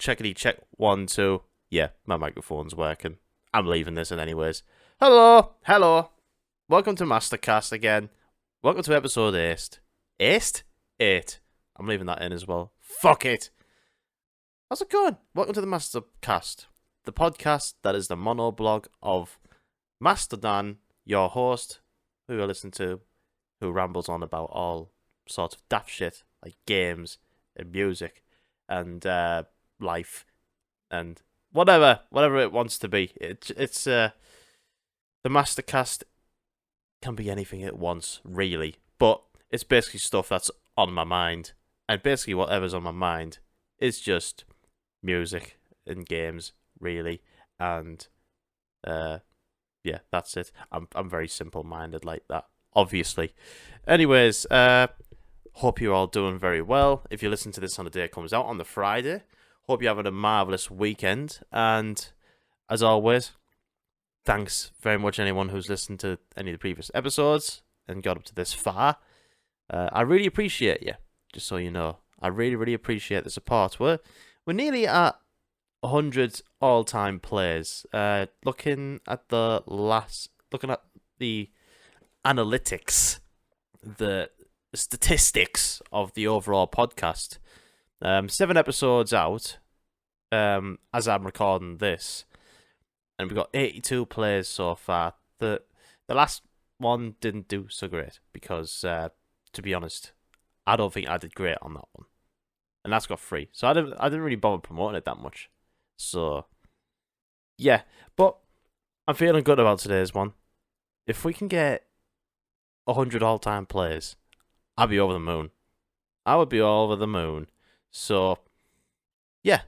checkity check 1, 2. Yeah, my microphone's working. I'm leaving this in anyways. Hello. Welcome to MastoCast again. Welcome to episode 8. 8? I'm leaving that in as well. Fuck it. How's it going? Welcome to the MastoCast, the podcast that is the monoblog of MastoDan, your host, who I listen to, who rambles on about all sorts of daft shit, like games and music and life and whatever it wants to be. It's the MastoCast can be anything it wants, really, but it's basically stuff that's on my mind, and basically whatever's on my mind is just music and games, really, and yeah, that's it. I'm very simple-minded like that, obviously. Anyways, hope you're all doing very well. If you listen to this on the day it comes out, on the Friday, hope you're having a marvellous weekend. And as always, thanks very much anyone who's listened to any of the previous episodes and got up to this far. I really appreciate you, just so you know. I really, really appreciate the support. We're nearly at 100 all-time plays. Looking at the analytics, the statistics of the overall podcast. 7 episodes out, as I'm recording this, and we've got 82 plays so far. The last one didn't do so great because, to be honest, I don't think I did great on that one, and that's got 3. So I didn't really bother promoting it that much. So yeah, but I'm feeling good about today's one. If we can get 100 all-time plays, I'd be over the moon. I would be over the moon. So, yeah.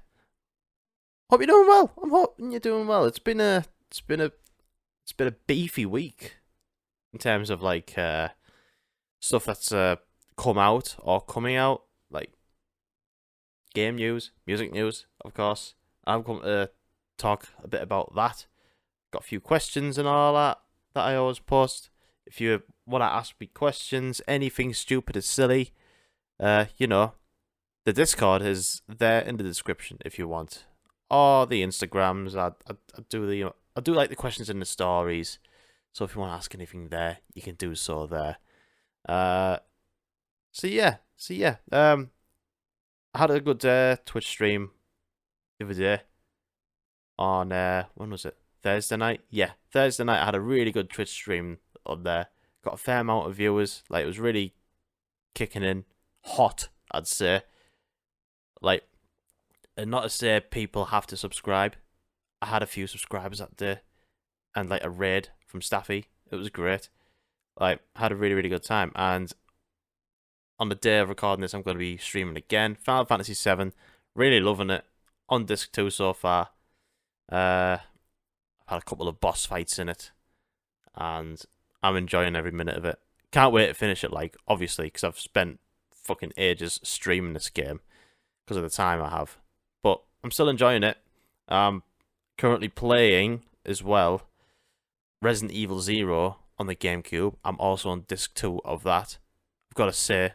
Hope you're doing well. I'm hoping you're doing well. It's been a beefy week in terms of like stuff that's come out or coming out, like game news, music news, of course. I'm going to talk a bit about that. Got a few questions and all that I always post. If you want to ask me questions, anything stupid or silly, you know, the Discord is there in the description if you want, or the Instagrams. I do like the questions in the stories, so if you want to ask anything there, you can do so there. So yeah. I had a good Twitch stream the other day on when was it? Thursday night? Yeah, Thursday night I had a really good Twitch stream on there. Got a fair amount of viewers. Like, it was really kicking in hot, I'd say. Like, and not to say people have to subscribe. I had a few subscribers that day, and like a raid from Staffy. It was great. Like, I had a really, really good time. And on the day of recording this, I'm going to be streaming again. Final Fantasy VII. Really loving it. On disc 2 so far. I've had a couple of boss fights in it, and I'm enjoying every minute of it. Can't wait to finish it, like, obviously, because I've spent fucking ages streaming this game because of the time I have. But I'm still enjoying it. Currently playing, as well, Resident Evil 0 on the GameCube. I'm also on disc 2 of that. I've got to say,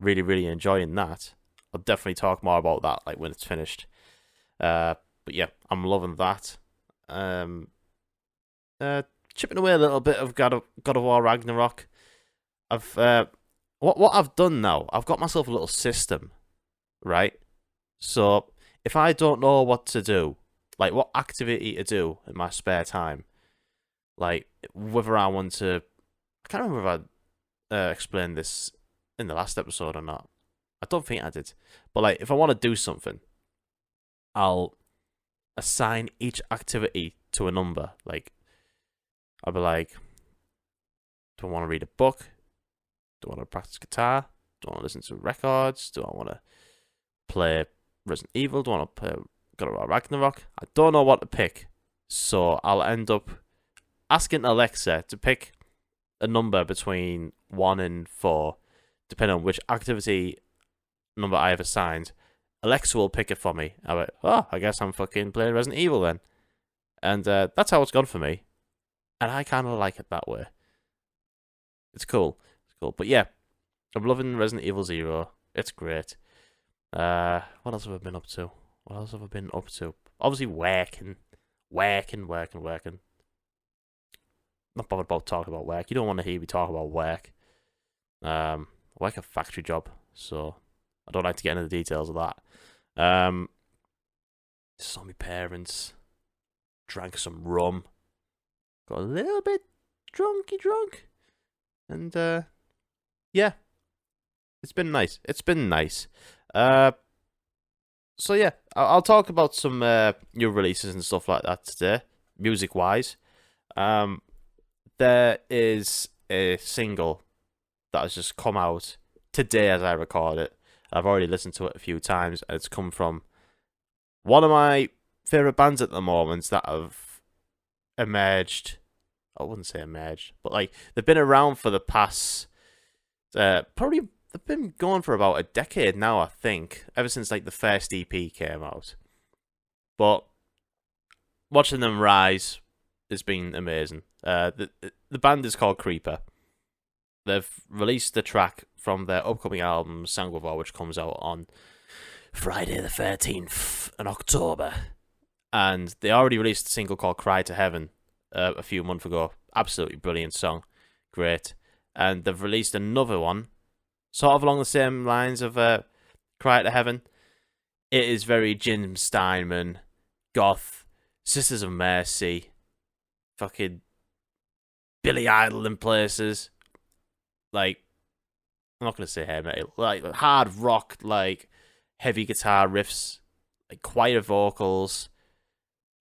really, really enjoying that. I'll definitely talk more about that, like, when it's finished. But yeah, I'm loving that. Chipping away a little bit of God of War Ragnarok. What I've done now, I've got myself a little system, right? So if I don't know what to do, like what activity to do in my spare time, like whether I want to, I can't remember if I explained this in the last episode or not. I don't think I did. But like, if I want to do something, I'll assign each activity to a number. Like, I'll be like, do I want to read a book? Do I want to practice guitar? Do I want to listen to records? Do I want to play Resident Evil? Do I want to play God of War Ragnarok? I don't know what to pick. So I'll end up asking Alexa to pick a number between 1 and 4, depending on which activity number I have assigned. Alexa will pick it for me. I'm like, oh, I guess I'm fucking playing Resident Evil then. And that's how it's gone for me. And I kind of like it that way. It's cool. But yeah, I'm loving Resident Evil 0. It's great. What else have I been up to? What else have I been up to? Obviously working. Not bothered about talking about work. You don't want to hear me talk about work. I work a factory job, so I don't like to get into the details of that. Saw my parents, drank some rum, got a little bit drunk, and yeah, it's been nice. So yeah, I'll talk about some new releases and stuff like that today, music wise. There is a single that has just come out today as I record it. I've already listened to it a few times, and it's come from one of my favourite bands at the moment that have emerged. I wouldn't say emerged, but like they've been around for the past probably they've been going for about a decade now, I think, ever since like the first EP came out. But watching them rise has been amazing. The band is called Creeper. They've released the track from their upcoming album Skindred, which comes out on Friday the 13th in October. And they already released a single called Cry to Heaven a few months ago. Absolutely brilliant song. Great. And they've released another one, sort of along the same lines of Cry to Heaven. It is very Jim Steinman, goth, Sisters of Mercy, fucking Billy Idol in places. Like, I'm not going to say hair metal, like hard rock, like heavy guitar riffs, like quieter vocals.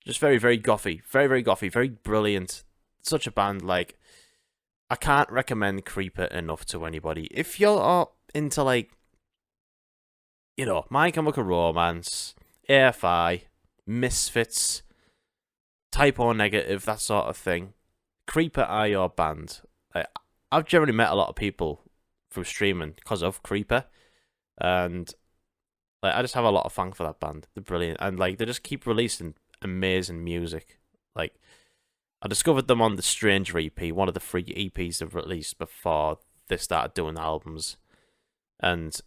Just very, very gothy. Very gothy. Very brilliant. Such a band. Like, I can't recommend Creeper enough to anybody. If you're into, like, you know, My Chemical Romance, AFI, Misfits, Type O Negative, that sort of thing, Creeper are your band. Like, I've generally met a lot of people through streaming because of Creeper. And, like, I just have a lot of fun for that band. They're brilliant. And, like, they just keep releasing amazing music. Like, I discovered them on the Stranger EP, one of the 3 EPs they've released before they started doing albums, and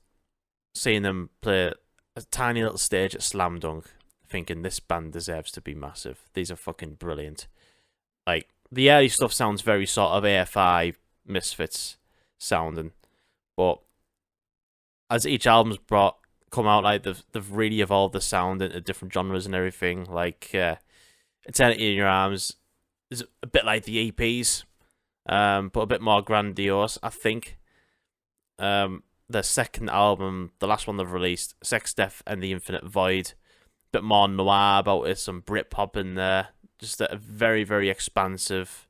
seeing them play a tiny little stage at Slam Dunk, thinking this band deserves to be massive. These are fucking brilliant. Like, the early stuff sounds very sort of AFI Misfits sounding, but as each album's come out, like they've really evolved the sound into different genres and everything. Like Eternity in Your Arms is a bit like the EPs, but a bit more grandiose, I think. Their second album, the last one they've released, Sex, Death and the Infinite Void, a bit more noir about it, some Britpop in there, just a very, very expansive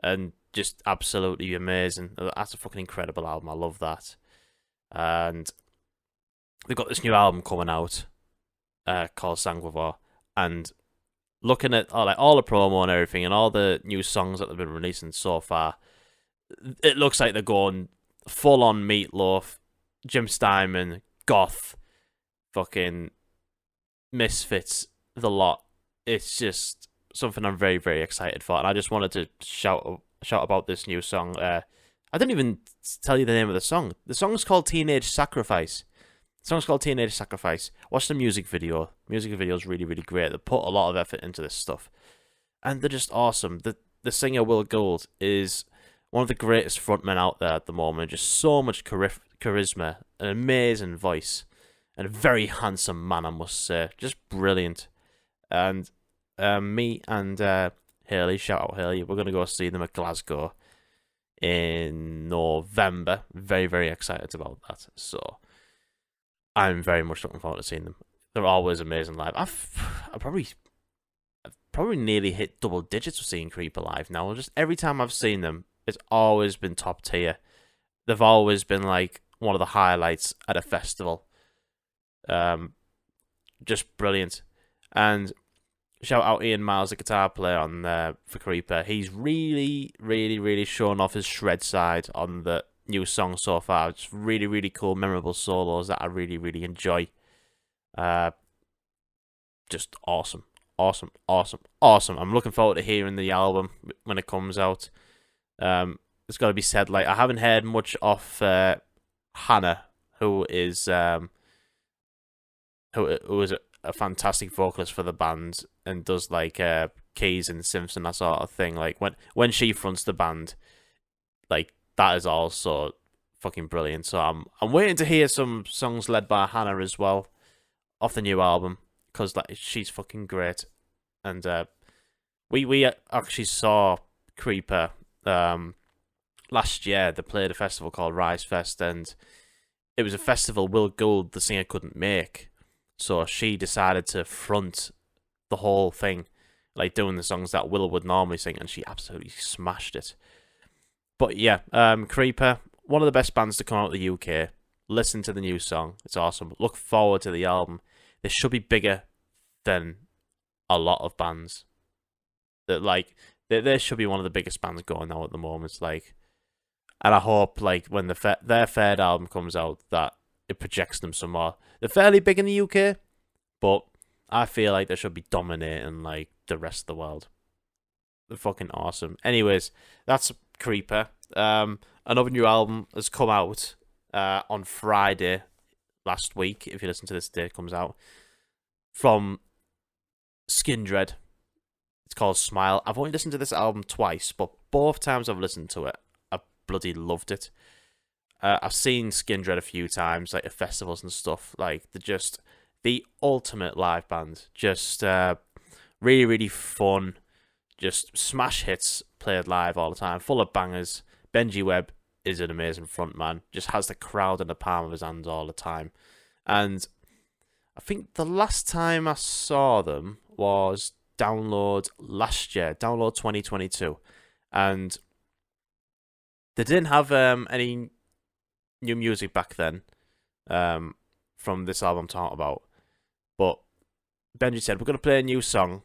and just absolutely amazing. That's a fucking incredible album. I love that. And they've got this new album coming out called Skindred, and looking at all the promo and everything and all the new songs that they've been releasing so far, it looks like they're going full on Meatloaf, Jim Steinman, goth, fucking Misfits, the lot. It's just something I'm very, very excited for, and I just wanted to shout about this new song. I didn't even tell you the name of the song. The song's called Teenage Sacrifice. The song's called Teenage Sacrifice. Watch the music video. Music video is really, really great. They put a lot of effort into this stuff, and they're just awesome. The singer Will Gould is one of the greatest frontmen out there at the moment. Just so much charisma, an amazing voice, and a very handsome man, I must say. Just brilliant. And me and Haley, shout out Haley, we're going to go see them at Glasgow in November. Very, very excited about that. So I'm very much looking forward to seeing them. They're always amazing live. I've probably nearly hit double digits of seeing Creeper live now. Just every time I've seen them, it's always been top tier. They've always been like one of the highlights at a festival. Just brilliant. And shout out Ian Miles, the guitar player on for Creeper. He's really, really, really shown off his shred side on the new song so far. It's really, really cool, memorable solos that I really, really enjoy. Just awesome. Awesome. I'm looking forward to hearing the album when it comes out. It's got to be said, like, I haven't heard much of Hannah, who is a fantastic vocalist for the band and does like keys and synths and that sort of thing. Like when she fronts the band, like that is also fucking brilliant. So I'm waiting to hear some songs led by Hannah as well off the new album, because like she's fucking great. And we actually saw Creeper last year. They played a festival called Rise Fest, and it was a festival Will Gould, the singer, couldn't make. So she decided to front the whole thing, like doing the songs that Will would normally sing, and she absolutely smashed it. But yeah, Creeper, one of the best bands to come out of the UK. Listen to the new song. It's awesome. Look forward to the album. This should be bigger than a lot of bands. That like there should be one of the biggest bands going now at the moment. Like, and I hope like when their third album comes out that it projects them some more. They're fairly big in the UK, but I feel like they should be dominating like the rest of the world. They're fucking awesome. Anyways, that's Creeper. Another new album has come out on Friday last week. If you listen to this day, it comes out from Skindred. It's called Smile. I've only listened to this album twice, but both times I've listened to it, I bloody loved it. I've seen Skindred a few times, like at festivals and stuff. Like they're just the ultimate live band. Just really, really fun. Just smash hits played live all the time, full of bangers. Benji Webb is an amazing frontman. Just has the crowd in the palm of his hands all the time. And I think the last time I saw them was Download last year, Download 2022, and they didn't have any new music back then from this album I'm talking about. But Benji said, we're going to play a new song.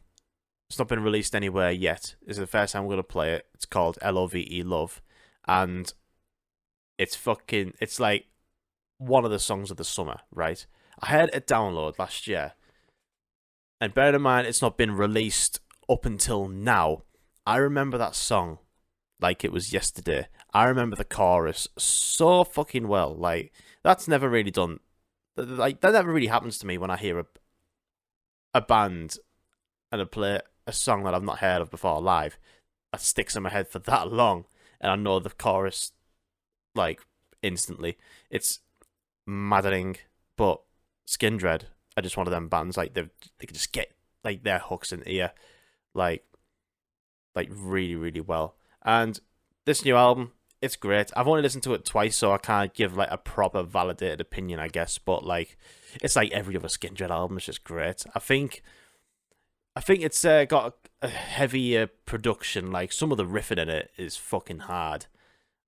It's not been released anywhere yet. This is the first time we're going to play it. It's called Love, Love. And it's like one of the songs of the summer, right? I heard a Download last year. And bear in mind, it's not been released up until now. I remember that song like it was yesterday. I remember the chorus so fucking well. Like, that's never really done. Like, that never really happens to me when I hear a band and I play a song that I've not heard of before live. That sticks in my head for that long. And I know the chorus, like, instantly. It's maddening. But Skindred are just one of them bands. Like, they can just get, like, their hooks in ear. Like really, really well. And this new album, it's great. I've only listened to it twice, so I can't give like a proper validated opinion, I guess. But like, it's like every other Skindred album. It's just great. I think it's got a heavier production. Like some of the riffing in it is fucking hard.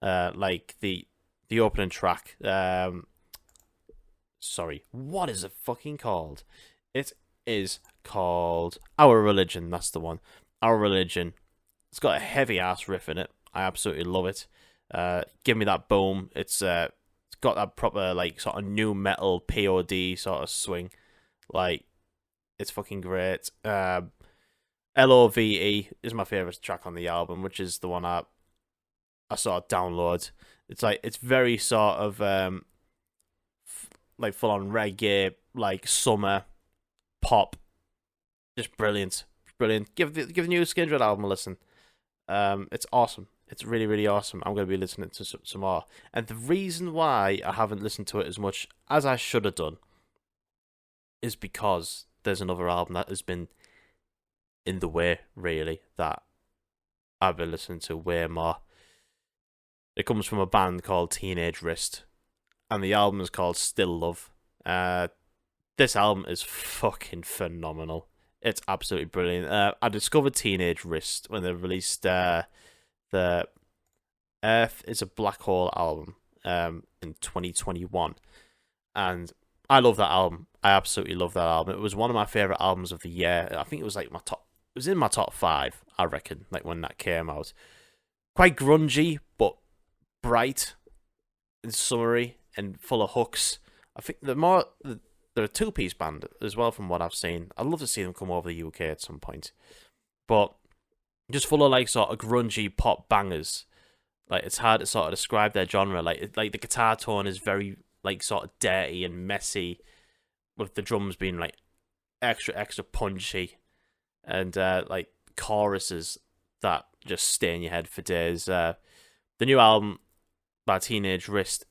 Like the opening track. Sorry, what is it fucking called? It is called Our Religion. That's the one. Our Religion. It's got a heavy ass riff in it. I absolutely love it. Give me that boom. It's got that proper like sort of new metal POD sort of swing. Like it's fucking great. Love is my favorite track on the album, which is the one I sort of download. It's like it's very sort of like full on reggae, like summer pop. Just brilliant. Give the new Skindred album a listen. It's awesome. It's really, really awesome. I'm going to be listening to some more. And the reason why I haven't listened to it as much as I should have done is because there's another album that has been in the way, really, that I've been listening to way more. It comes from a band called Teenage Wrist, and the album is called Still Love. This album is fucking phenomenal. It's absolutely brilliant. I discovered Teenage Wrist when they released the Earth is a Black Hole album in 2021. And I love that album. I absolutely love that album. It was one of my favourite albums of the year. I think it was like it was in my top 5, I reckon, like when that came out. Quite grungy, but bright and summery and full of hooks. I think they're a 2-piece band as well from what I've seen. I'd love to see them come over the UK at some point. But just full of like sort of grungy pop bangers. Like it's hard to sort of describe their genre. Like the guitar tone is very like sort of dirty and messy, with the drums being like extra punchy, and like choruses that just stay in your head for days. The new album by Teenage Wrist,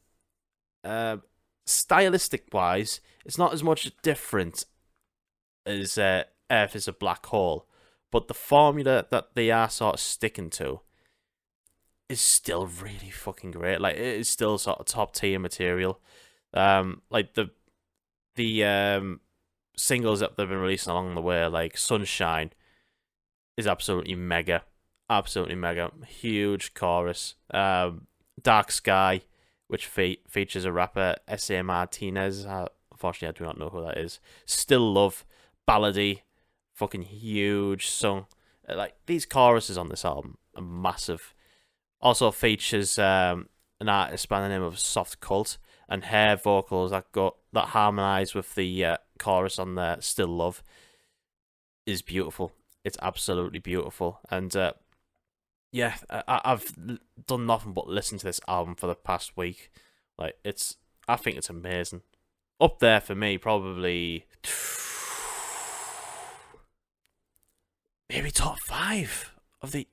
stylistic wise, it's not as much different as Earth is a Black Hole, but the formula that they are sort of sticking to is still really fucking great. Like, it is still sort of top tier material. Like the singles that they've been releasing along the way, like Sunshine, is absolutely mega. Absolutely mega. Huge chorus. Dark Sky, which features a rapper, S.A. Martinez. Unfortunately, I do not know who that is. Still Love, ballady, fucking huge song. Like, these choruses on this album are massive. Also features an artist by the name of Soft Cult, and hair vocals that harmonise with the chorus on there. Still Love is beautiful. It's absolutely beautiful. And yeah, I've done nothing but listen to this album for the past week. Like, I think it's amazing. Up there for me, probably maybe top 5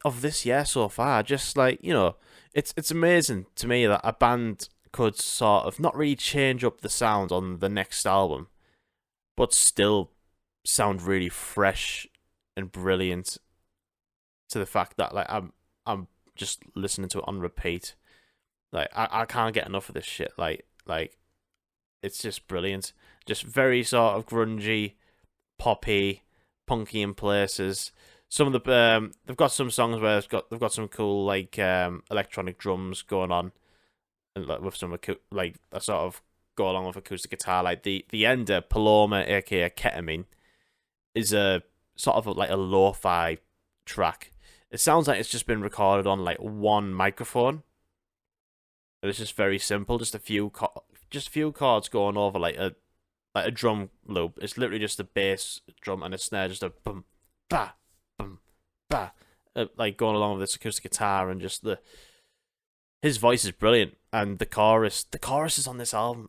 of this year so far. Just like, you know, it's amazing to me that a band could sort of not really change up the sound on the next album, but still sound really fresh and brilliant, to the fact that, like, I'm just listening to it on repeat. Like, I can't get enough of this shit. Like it's just brilliant. Just very sort of grungy, poppy, punky in places. Some of the they've got some songs where they've got some cool, like, electronic drums going on, and like with some like a sort of go along with acoustic guitar. Like the ender Paloma, aka Ketamine, is a sort of like a lo-fi track. It sounds like it's just been recorded on like one microphone. It's just very simple, just a few chords going over like a drum loop. It's literally just a bass drum and a snare, just a bum ba bum ba, like going along with this acoustic guitar, and just his voice is brilliant, and the choruses on this album.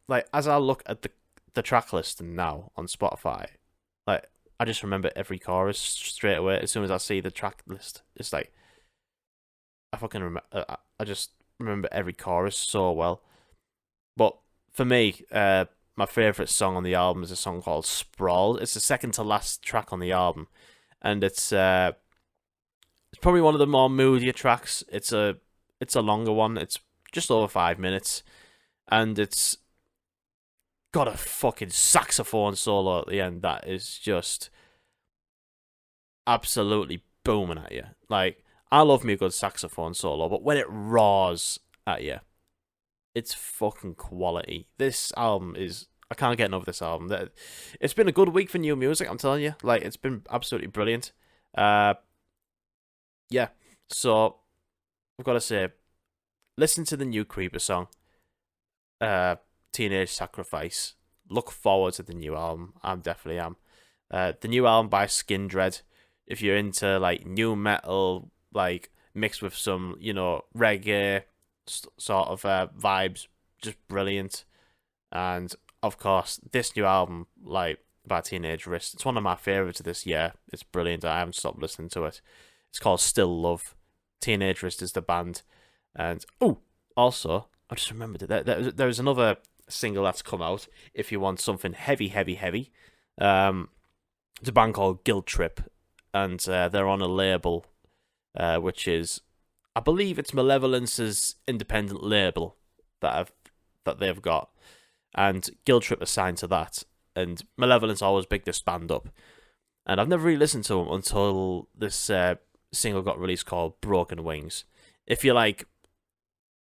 Like, as I look at the track list now on Spotify, like, I just remember every chorus straight away as soon as I see the track list. It's like, I fucking remember. I just remember every chorus so well. But for me, my favorite song on the album is a song called "Sprawl." It's the second to last track on the album, and it's probably one of the more moodier tracks. It's a longer one. It's just over 5 minutes, and it's got a fucking saxophone solo at the end that is just absolutely booming at you. Like, I love me a good saxophone solo, but when it roars at you, it's fucking quality. This album is... I can't get enough of this album. It's been a good week for new music, I'm telling you. Like, it's been absolutely brilliant. Yeah. So, I've got to say, listen to the new Creeper song, Teenage Sacrifice. Look forward to the new album. I definitely am. The new album by Skindred, if you're into like new metal, like mixed with some, you know, reggae sort of vibes, just brilliant. And of course, this new album, like, by Teenage Wrist, it's one of my favorites of this year. It's brilliant. I haven't stopped listening to it. It's called Still Love. Teenage Wrist is the band. And also, I just remembered that there's another single that's come out. If you want something heavy, it's a band called Guilt Trip, and they're on a label, which is, I believe it's Malevolence's independent label that they've got, and Guilt Trip are signed to that. And Malevolence always bigged this band up, and I've never really listened to them until this single got released called Broken Wings. If you like,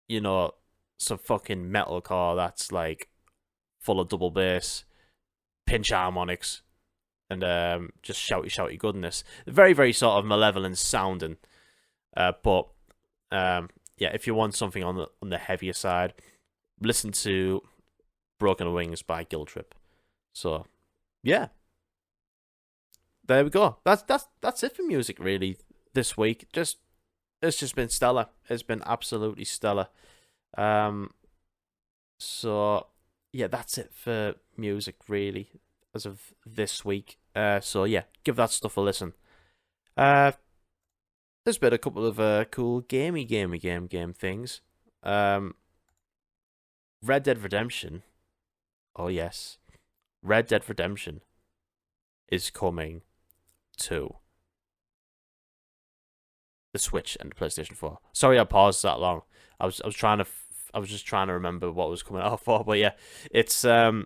you know, some fucking metalcore that's like full of double bass, pinch harmonics, and just shouty goodness. Very, very sort of Malevolence sounding. But yeah, if you want something on the heavier side, listen to Broken Wings by Guilt Trip. So yeah, there we go. That's it for music really this week. It's just been stellar. It's been absolutely stellar. So yeah, that's it for music really. this week. So yeah, give that stuff a listen. There's been a couple of cool game things. Red Dead Redemption. Oh yes, Red Dead Redemption is coming to the Switch and the PlayStation 4. Sorry, I paused that long. I was just trying to remember what was coming out for. But yeah, it's coming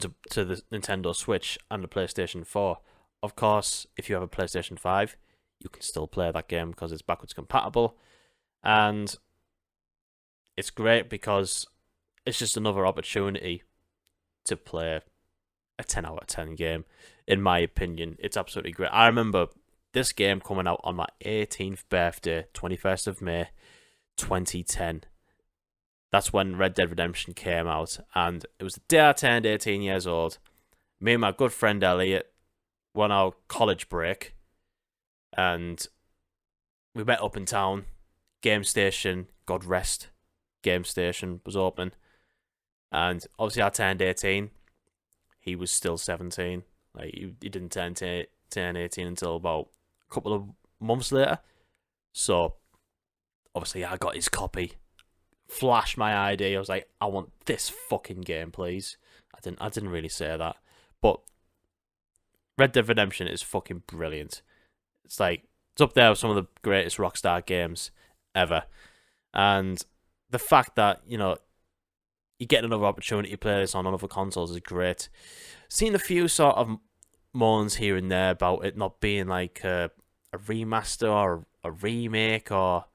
to the Nintendo Switch and the PlayStation 4. Of course, if you have a PlayStation 5, you can still play that game because it's backwards compatible, and it's great because it's just another opportunity to play a 10 out of 10 game. In my opinion, it's absolutely great. I remember this game coming out on my 18th birthday, 21st of May, 2010. That's when Red Dead Redemption came out, and it was the day I turned 18 years old. Me and my good friend Elliot went on our college break, and we met up in town. Game Station, God rest, Game Station was open, and obviously I turned 18. He was still 17. Like he didn't turn 18 until about a couple of months later. So obviously I got his copy, flashed my ID. I was like, I want this fucking game, please. I didn't really say that, but Red Dead Redemption is fucking brilliant. It's up there with some of the greatest Rockstar games ever, and the fact that you get another opportunity to play this on other consoles is great. Seen a few sort of moans here and there about it not being like a remaster or a remake or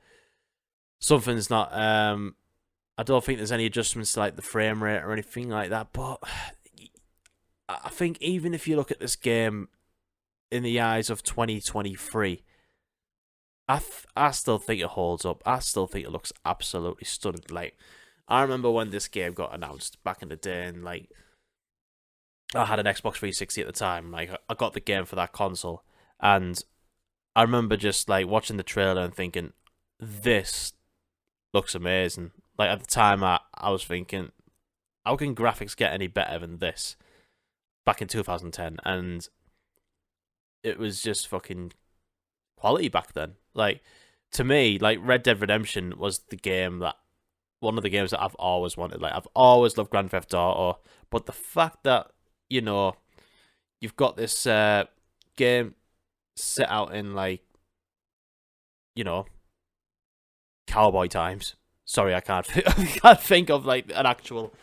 something's not. I don't think there's any adjustments to like the frame rate or anything like that. But I think even if you look at this game in the eyes of 2023, I still think it holds up. I still think it looks absolutely stunning. Like, I remember when this game got announced back in the day, and like, I had an Xbox 360 at the time. Like, I got the game for that console, and I remember just like watching the trailer and thinking, this looks amazing. Like, at the time, I was thinking, how can graphics get any better than this? Back in 2010, and it was just fucking quality back then. Like, to me, like, Red Dead Redemption was one of the games that I've always wanted. Like, I've always loved Grand Theft Auto, but the fact that, you've got this game set out in, like, cowboy times. Sorry, I can't think of, like, an actual,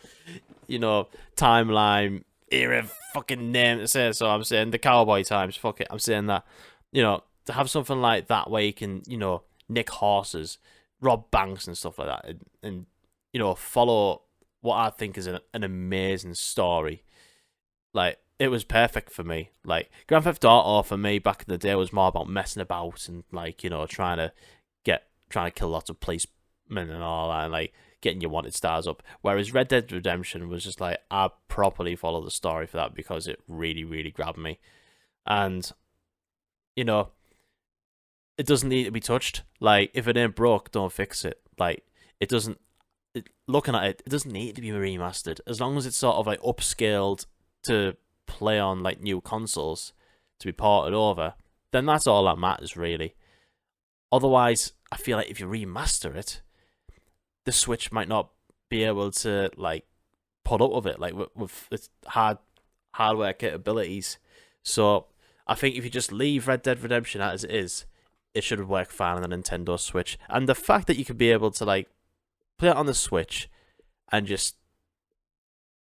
timeline, era, fucking name to say. So I'm saying the cowboy times, fuck it. I'm saying that, to have something like that where you can, nick horses, rob banks and stuff like that, and follow what I think is an amazing story. Like, it was perfect for me. Like, Grand Theft Auto for me back in the day was more about messing about and, like, trying to kill lots of policemen and all that, and like getting your wanted stars up. Whereas Red Dead Redemption was just like, I properly follow the story for that because it really, really grabbed me. And it doesn't need to be touched. Like, if it ain't broke, don't fix it. Like, looking at it, it doesn't need to be remastered. As long as it's sort of like upscaled to play on like new consoles to be ported over, then that's all that matters, really. Otherwise, I feel like if you remaster it, the Switch might not be able to like put up with it, like with its hardware capabilities. So I think if you just leave Red Dead Redemption as it is, it should work fine on the Nintendo Switch. And the fact that you could be able to like play it on the Switch and just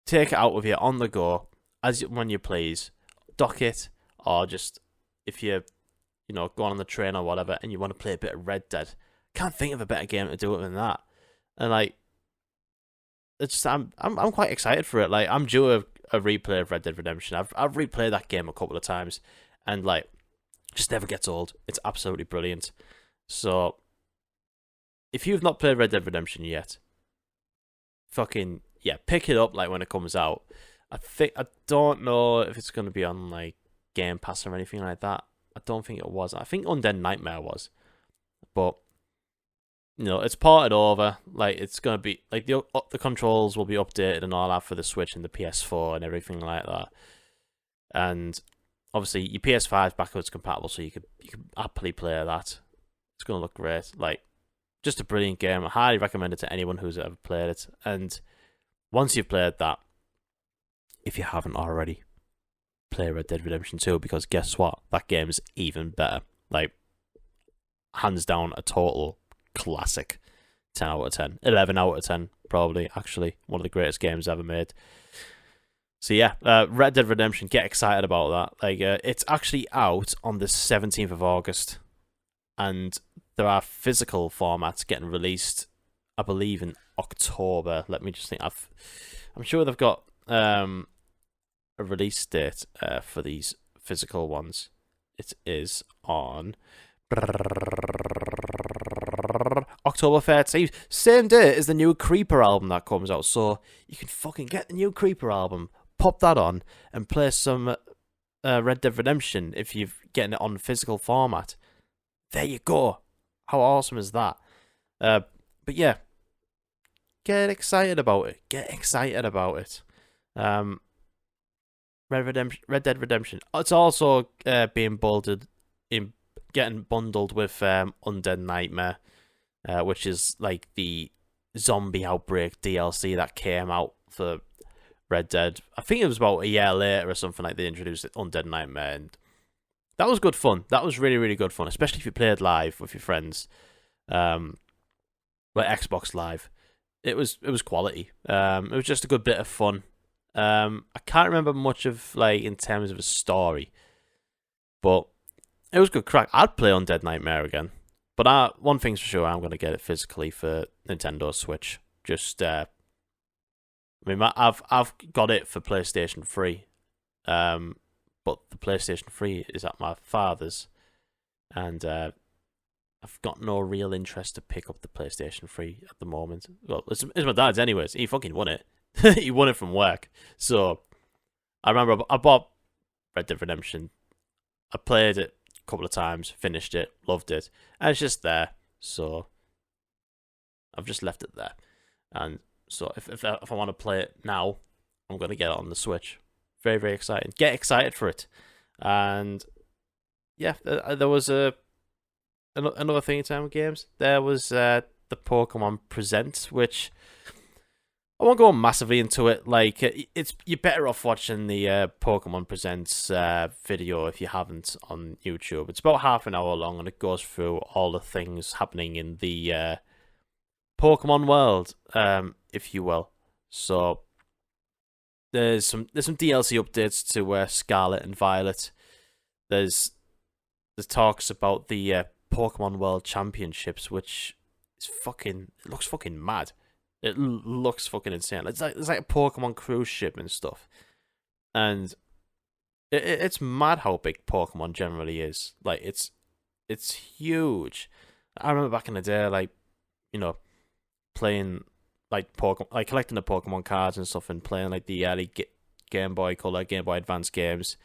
take it out with you on the go when you please, dock it, or just if you're going on the train or whatever and you want to play a bit of Red Dead, can't think of a better game to do it than that. And like, it's I'm quite excited for it. Like, I'm due a replay of Red Dead Redemption. I've replayed that game a couple of times, and like, just never gets old. It's absolutely brilliant. So, if you've not played Red Dead Redemption yet, fucking yeah, pick it up like when it comes out. I don't know if it's gonna be on like Game Pass or anything like that. I don't think it was. I think Undead Nightmare was, but it's ported over. Like, it's gonna be like the controls will be updated and all that for the Switch and the PS4 and everything like that. And obviously, your PS5 is backwards compatible, so you could happily play that. It's gonna look great. Like, just a brilliant game. I highly recommend it to anyone who's ever played it. And once you've played that, if you haven't already, play Red Dead Redemption 2, because guess what? That game's even better. Like, hands down, a total classic. 10 out of 10. 11 out of 10, probably, actually. One of the greatest games ever made. So yeah, Red Dead Redemption, get excited about that. Like, it's actually out on the 17th of August. And there are physical formats getting released, I believe, in October. Let me just think. I'm sure they've got a release date for these physical ones. It is on October 13th. Same day as the new Creeper album that comes out. So you can fucking get the new Creeper album, pop that on, and play some Red Dead Redemption if you're getting it on physical format. There you go. How awesome is that? But yeah, get excited about it. Get excited about it. Red Dead Redemption. It's also being getting bundled with Undead Nightmare, which is like the zombie outbreak DLC that came out for Red Dead. I think it was about a year later or something, like they introduced Undead Nightmare, and that was good fun. That was really, really good fun, especially if you played live with your friends. Like Xbox Live. It was quality. It was just a good bit of fun. I can't remember much of, like, in terms of a story, but it was good crack. I'd play Undead Nightmare again. But one thing's for sure, I'm going to get it physically for Nintendo Switch. Just, I mean, I've got it for PlayStation 3. But the PlayStation 3 is at my father's, and I've got no real interest to pick up the PlayStation 3 at the moment. Well, it's my dad's anyways. He fucking won it. He won it from work. So I remember I bought Red Dead Redemption. I played it a couple of times, finished it, loved it, and it's just there. So I've just left it there. And so if I want to play it now, I'm going to get it on the Switch. Very, very exciting. Get excited for it. And yeah, there was another thing in terms of games. There was the Pokemon Present, which I won't go massively into it. Like, you're better off watching the Pokemon Presents video if you haven't on YouTube. It's about half an hour long, and it goes through all the things happening in the Pokemon world, if you will. So there's some DLC updates to Scarlet and Violet. There's talks about the Pokemon World Championships, which is it looks fucking mad. It looks fucking insane. It's like a Pokemon cruise ship and stuff, and it's mad how big Pokemon generally is. Like, it's huge. I remember back in the day, like, playing like Pokemon, like collecting the Pokemon cards and stuff, and playing like the early Game Boy Color, Game Boy Advance games,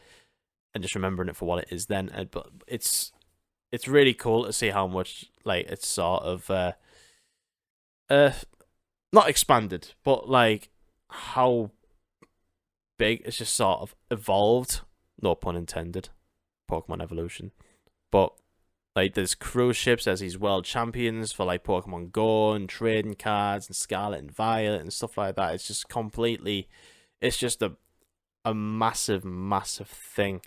and just remembering it for what it is then. But it's really cool to see how much, like, it's sort of not expanded, but like how big it's just sort of evolved. No pun intended. Pokemon evolution. But like, there's cruise ships, there's these world champions for like Pokemon Go and trading cards and Scarlet and Violet and stuff like that. It's just completely, it's just a massive, massive thing.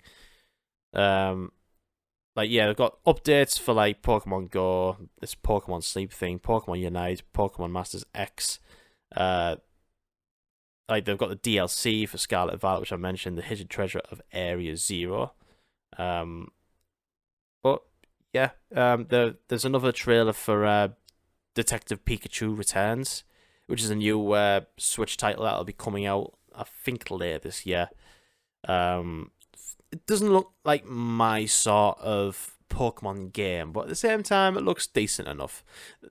Like, yeah, they've got updates for like Pokemon Go, this Pokemon Sleep thing, Pokemon Unite, Pokemon Masters X. Like, they've got the DLC for Scarlet and Violet, which I mentioned, the Hidden Treasure of Area Zero. But yeah, there's another trailer for Detective Pikachu Returns, which is a new Switch title that'll be coming out, I think, later this year. It doesn't look like my sort of Pokemon game, but at the same time, it looks decent enough.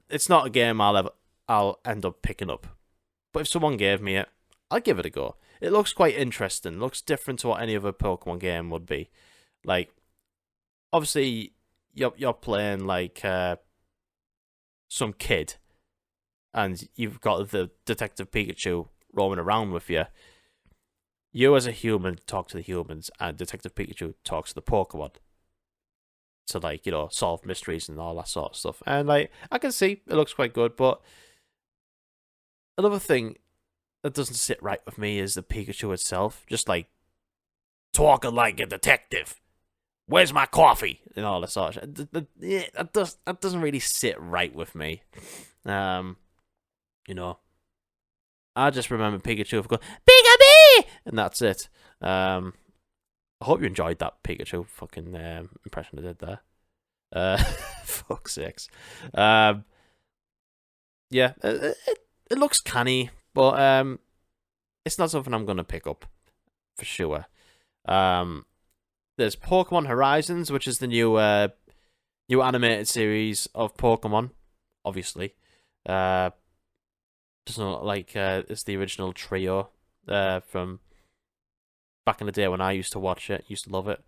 It's not a game I'll end up picking up, but if someone gave me it, I'll give it a go. It looks quite interesting. It looks different to what any other Pokemon game would be. Like, obviously, you're playing like some kid and you've got the Detective Pikachu roaming around with you, you as a human talk to the humans, and Detective Pikachu talks to the Pokemon to, like, you know, solve mysteries and all that sort of stuff. And, like, I can see it looks quite good, but another thing that doesn't sit right with me is the Pikachu itself, just, like, talking like a detective. Where's my coffee? And all that sort of shit. That doesn't really sit right with me. You know, I just remember Pikachu going, Pika-bee! And that's it. I hope you enjoyed that Pikachu fucking impression I did there. Fuck's sakes. Yeah, it looks canny, but it's not something I'm going to pick up, for sure. There's Pokemon Horizons, which is the new animated series of Pokemon, obviously. Doesn't look like it's the original trio from back in the day when I used to watch it, used to love it.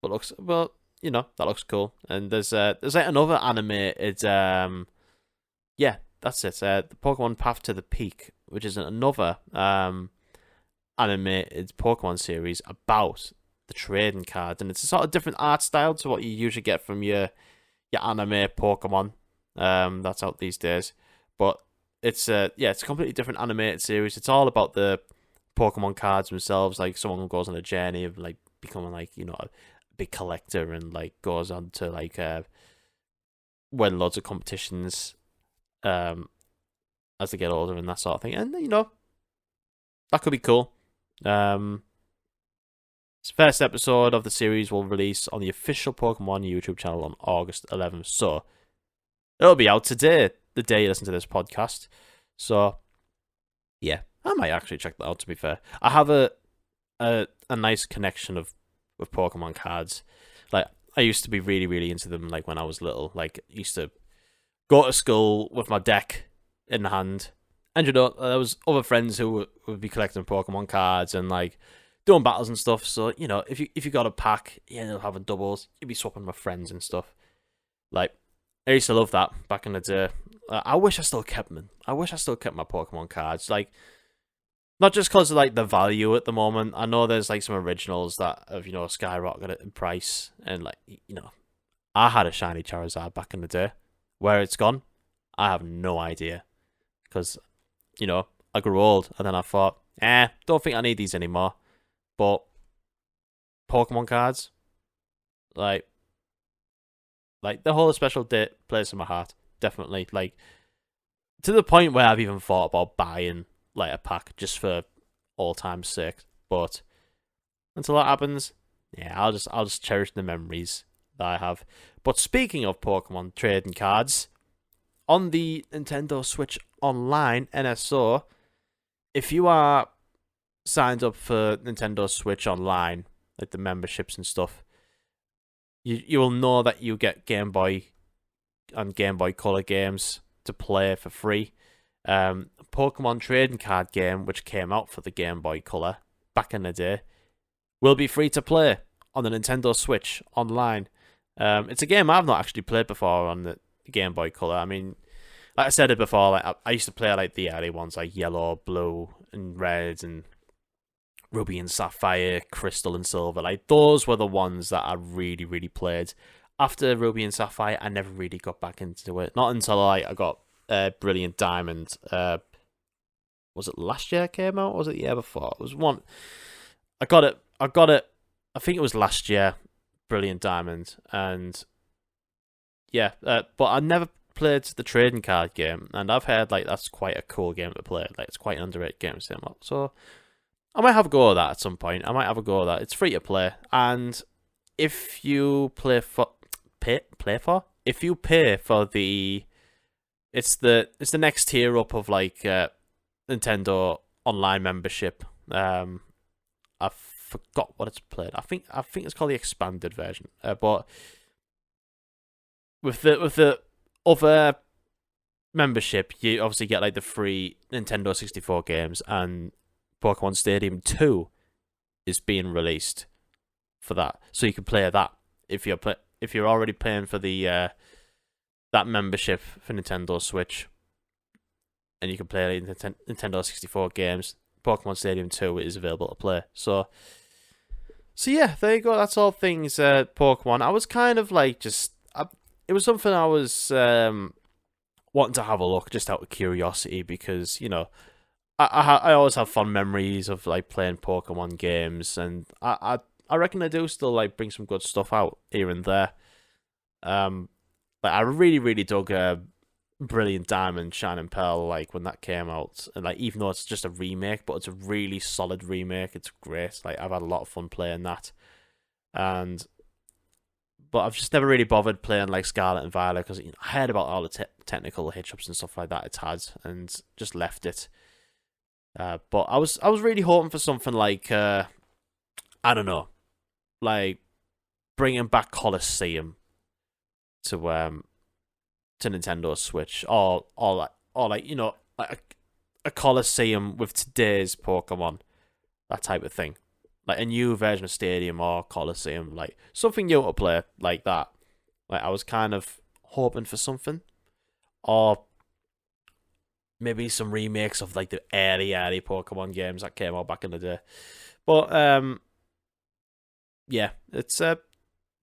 But looks, well, you know, that looks cool. And there's like another animated, yeah, that's it. The Pokemon Path to the Peak, which is another animated Pokemon series about the trading cards, and it's a sort of different art style to what you usually get from your anime Pokemon that's out these days. But it's it's a completely different animated series. It's all about the Pokemon cards themselves. Like, someone goes on a journey of, like, becoming, like, you know, a big collector, and, like, goes on to, like, win loads of competitions as they get older and that sort of thing. And, you know, that could be cool. This first episode of the series will release on the official Pokemon YouTube channel on August 11th. So it'll be out today, the day you listen to this podcast. So yeah, I might actually check that out, to be fair. I have a nice connection with Pokemon cards. Like, I used to be really, really into them, like, when I was little. Like, I used to go to school with my deck in hand. And, you know, there was other friends who would be collecting Pokemon cards and, like, doing battles and stuff. So, you know, if you got a pack, you end up having doubles, you'd be swapping with friends and stuff. Like, I used to love that back in the day. I wish I still kept them. I wish I still kept my Pokemon cards. Like, not just because of, like, the value at the moment. I know there's, like, some originals that have, you know, skyrocketed in price. And, like, you know, I had a shiny Charizard back in the day. Where it's gone, I have no idea. Because, you know, I grew old, and then I thought, don't think I need these anymore. But Pokemon cards, like the whole special day place in my heart, definitely. Like, to the point where I've even thought about buying, like, a pack just for all time's sake. But until that happens, yeah, I'll just cherish the memories that I have. But speaking of Pokemon trading cards, on the Nintendo Switch Online NSO, if you are signed up for Nintendo Switch Online, like the memberships and stuff, you will know that you get Game Boy and Game Boy Color games to play for free. Pokemon trading card game, which came out for the Game Boy Color back in the day, will be free to play on the Nintendo Switch Online. It's a game I've not actually played before on the Game Boy Color. I mean, like I said it before, like, I used to play, like, the early ones, like Yellow, Blue, and Red, and Ruby and Sapphire, Crystal and Silver. Like, those were the ones that I really, really played. After Ruby and Sapphire, I never really got back into it. Not until, like, I got Brilliant Diamond. Was it last year it came out? Or was it the year before? It was one. I got it. I think it was last year, Brilliant Diamond. And yeah, but I never played the trading card game, and I've heard, like, that's quite a cool game to play. Like, it's quite an underrated game to say. So I might have a go at that at some point. It's free to play, and if you pay for the, it's the next tier up of, like, Nintendo Online membership. I forgot what it's played. I think it's called the expanded version. But with the other membership, you obviously get, like, the free Nintendo 64 games, and Pokemon Stadium 2 is being released for that, so you can play that if you're already paying for the that membership for Nintendo Switch, and you can play Nintendo 64 games. Pokemon Stadium 2 is available to play. So yeah, there you go. That's all things Pokemon. I was kind of like it was something I was wanting to have a look just out of curiosity because, you know, I always have fond memories of like playing Pokemon games, and I reckon I do still like bring some good stuff out here and there. Like I really dug Brilliant Diamond, Shining Pearl, like when that came out, and like even though it's just a remake, but it's a really solid remake. It's great. Like I've had a lot of fun playing that, but I've just never really bothered playing like Scarlet and Violet because I heard about all the technical hitchups and stuff like that it's had, and just left it. But I was really hoping for something like I don't know, like bringing back Colosseum to Nintendo Switch, or like you know, like a Colosseum with today's Pokemon, that type of thing, like a new version of Stadium or Colosseum, like something new to play like that. Like I was kind of hoping for something, or maybe some remakes of like the early Pokemon games that came out back in the day. But yeah, it's the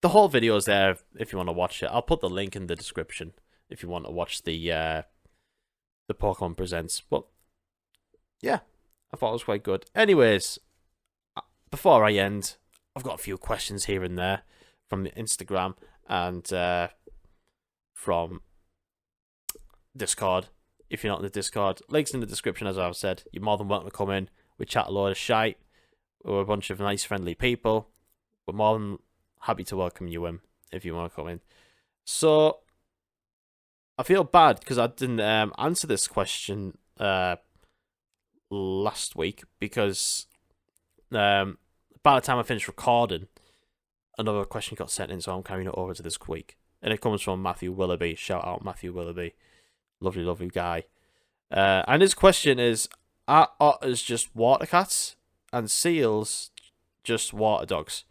whole video is there if you want to watch it. I'll put the link in the description if you want to watch the Pokemon Presents. But yeah, I thought it was quite good. Anyways, before I end, I've got a few questions here and there from the Instagram and from Discord. If you're not in the Discord, links in the description, as I've said. You're more than welcome to come in. We chat a load of shite. We're a bunch of nice, friendly people. We're more than happy to welcome you in if you want to come in. So, I feel bad because I didn't answer this question last week because by the time I finished recording, another question got sent in, so I'm carrying it over to this week. And it comes from Matthew Willoughby. Shout out Matthew Willoughby. Lovely guy. And his question is, are otters just water cats and seals just water dogs?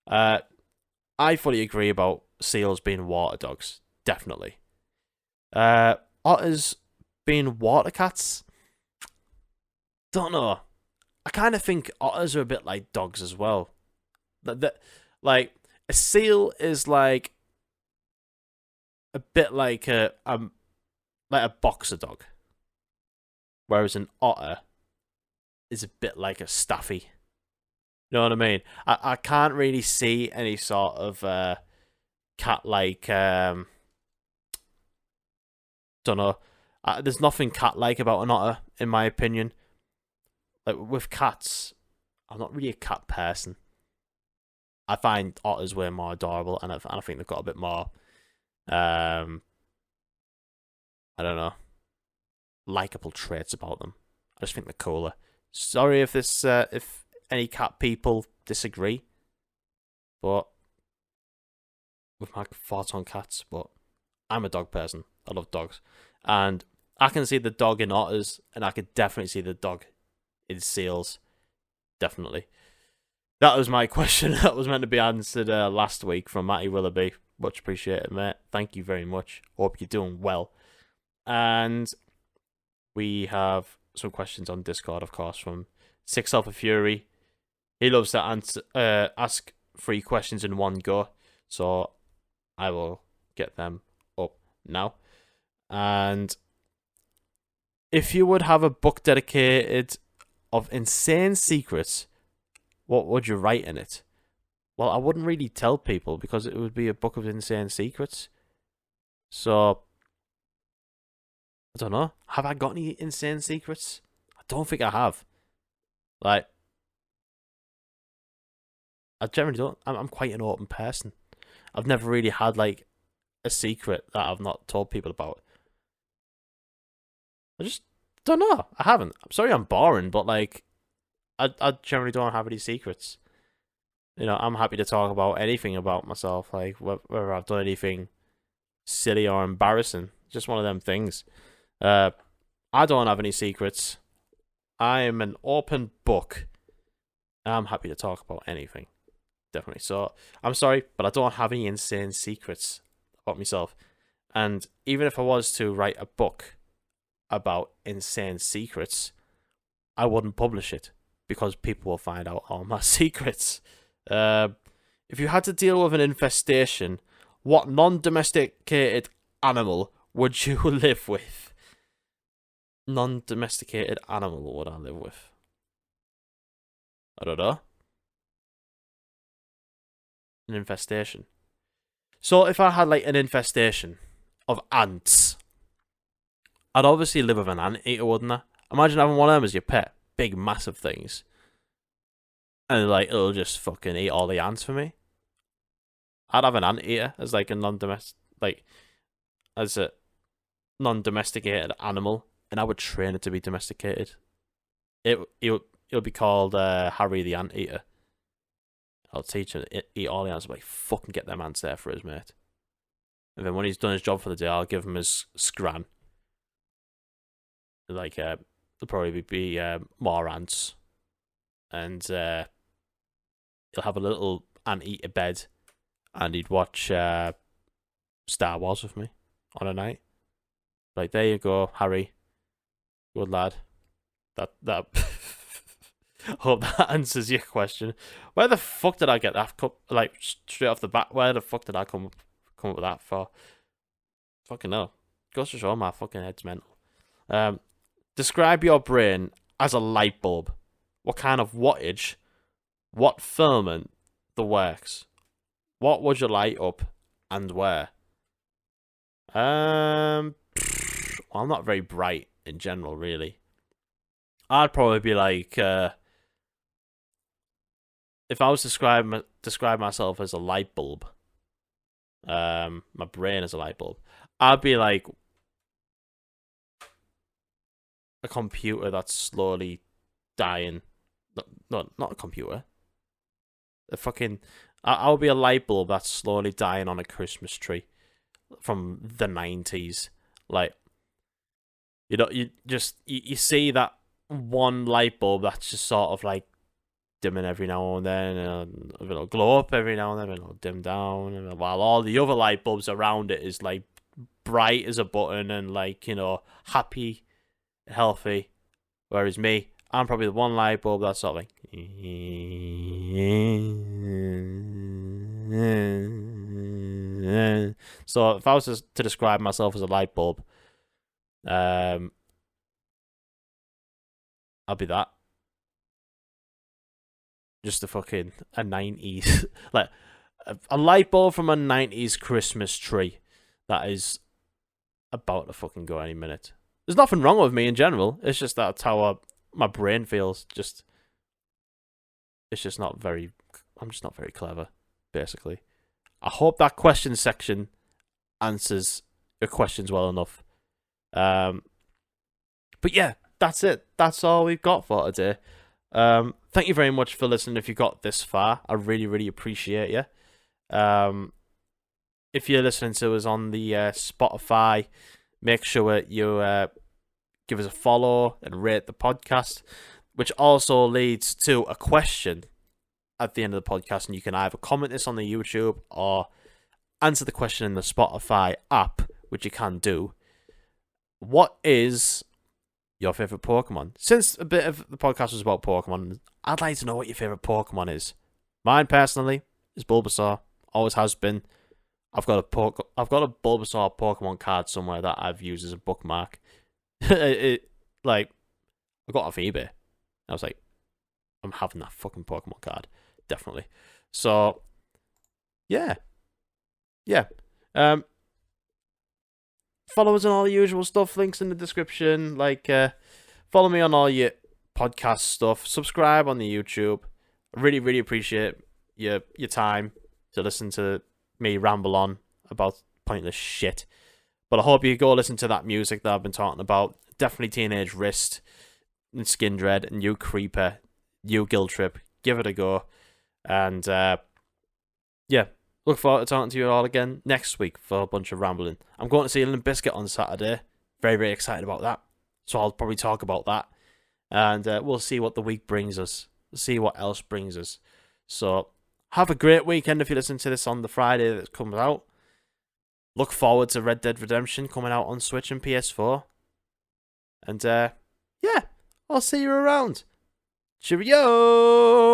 I fully agree about seals being water dogs. Definitely. Otters being water cats? Don't know. I kind of think otters are a bit like dogs as well. Like, a seal is like a bit like a boxer dog, whereas an otter is a bit like a staffy. You know what I mean? I can't really see any sort of cat-like. Don't know. There's nothing cat-like about an otter, in my opinion. Like with cats, I'm not really a cat person. I find otters way more adorable, and I think they've got a bit more. I don't know, likable traits about them. I just think they're cooler. Sorry if if any cat people disagree, but with my thoughts on cats, but I'm a dog person. I love dogs, and I can see the dog in otters, and I could definitely see the dog in seals. Definitely. That was my question that was meant to be answered last week from Matty Willoughby. Much appreciated, mate. Thank you very much. Hope you're doing well. And we have some questions on Discord, of course, from Six Alpha Fury. He loves to ask 3 questions in one go, so I will get them up now. And if you would have a book dedicated of insane secrets, what would you write in it? Well, I wouldn't really tell people because it would be a book of insane secrets. So, I don't know. Have I got any insane secrets? I don't think I have. Like, I generally don't. I'm quite an open person. I've never really had, like, a secret that I've not told people about. I just don't know. I haven't. I'm sorry I'm boring, but, like, I generally don't have any secrets. You know, I'm happy to talk about anything about myself, like, whether I've done anything silly or embarrassing. Just one of them things. I don't have any secrets. I'm an open book. I'm happy to talk about anything. Definitely. So, I'm sorry, but I don't have any insane secrets about myself. And even if I was to write a book about insane secrets, I wouldn't publish it because people will find out all my secrets. If you had to deal with an infestation, what non-domesticated animal would you live with? Non-domesticated animal would I live with? I don't know. An infestation. So if I had like an infestation of ants, I'd obviously live with an anteater, wouldn't I? Imagine having one of them as your pet. Big, massive things. And like, it'll just fucking eat all the ants for me. I'd have an anteater as like a as a non-domesticated animal, and I would train it to be domesticated. It'll be called Harry the Anteater. I'll teach him to eat all the ants, but like, fucking get them ants there for his mate. And then when he's done his job for the day, I'll give him his scran. Like, there'll probably be more ants. And he'll have a little anteater bed, and he'd watch Star Wars with me on a night. Like, there you go, Harry. Good lad. That hope that answers your question. Where the fuck did I get that cup? Like, straight off the bat, where the fuck did I come up with that for? Fucking hell. Goes to show my fucking head's mental. Describe your brain as a light bulb. What kind of wattage? What filament the works? What would you light up and where? Well, I'm not very bright in general, really. I'd probably be like, if I was to describe myself as a light bulb, my brain as a light bulb, I'd be like a computer that's slowly dying. No, not a computer. I would be a light bulb that's slowly dying on a Christmas tree from the 90s. Like, you know, you see that one light bulb that's just sort of like dimming every now and then, and it'll glow up every now and then, and it'll dim down, and while all the other light bulbs around it is like bright as a button and like, you know, happy, healthy. Whereas me, I'm probably the one light bulb that's sort of like. So if I was to describe myself as a light bulb, I'll be that. Just a 90s, like a light bulb from a 90s Christmas tree that is about to fucking go any minute. There's nothing wrong with me in general. It's just that's how my brain feels. It's just not very. I'm just not very clever, basically. I hope that question section answers your questions well enough. But yeah, that's it. That's all we've got for today. Thank you very much for listening. If you got this far, I really, really appreciate you. If you're listening to us on the Spotify, make sure you give us a follow and rate the podcast, which also leads to a question at the end of the podcast, and you can either comment this on the YouTube or answer the question in the Spotify app, which you can do. What is your favourite Pokemon? Since a bit of the podcast was about Pokemon, I'd like to know what your favourite Pokemon is. Mine, personally, is Bulbasaur. Always has been. I've got a Bulbasaur Pokemon card somewhere that I've used as a bookmark. I got it off eBay. I was like, I'm having that fucking Pokemon card. Definitely. So, yeah. Follow us on all the usual stuff. Links in the description. Follow me on all your podcast stuff. Subscribe on the YouTube. I really, really appreciate your time to listen to me ramble on about pointless shit. But I hope you go listen to that music that I've been talking about. Definitely Teenage Wrist and Skindred and You Creeper, You Guilt Trip. Give it a go. And look forward to talking to you all again next week for a bunch of rambling. I'm going to see Limp Bizkit on Saturday. Very, very excited about that. So I'll probably talk about that. And we'll see what the week brings us. See what else brings us. So have a great weekend if you listen to this on the Friday that comes out. look forward to Red Dead Redemption coming out on Switch and PS4. And yeah, I'll see you around. Cheerio!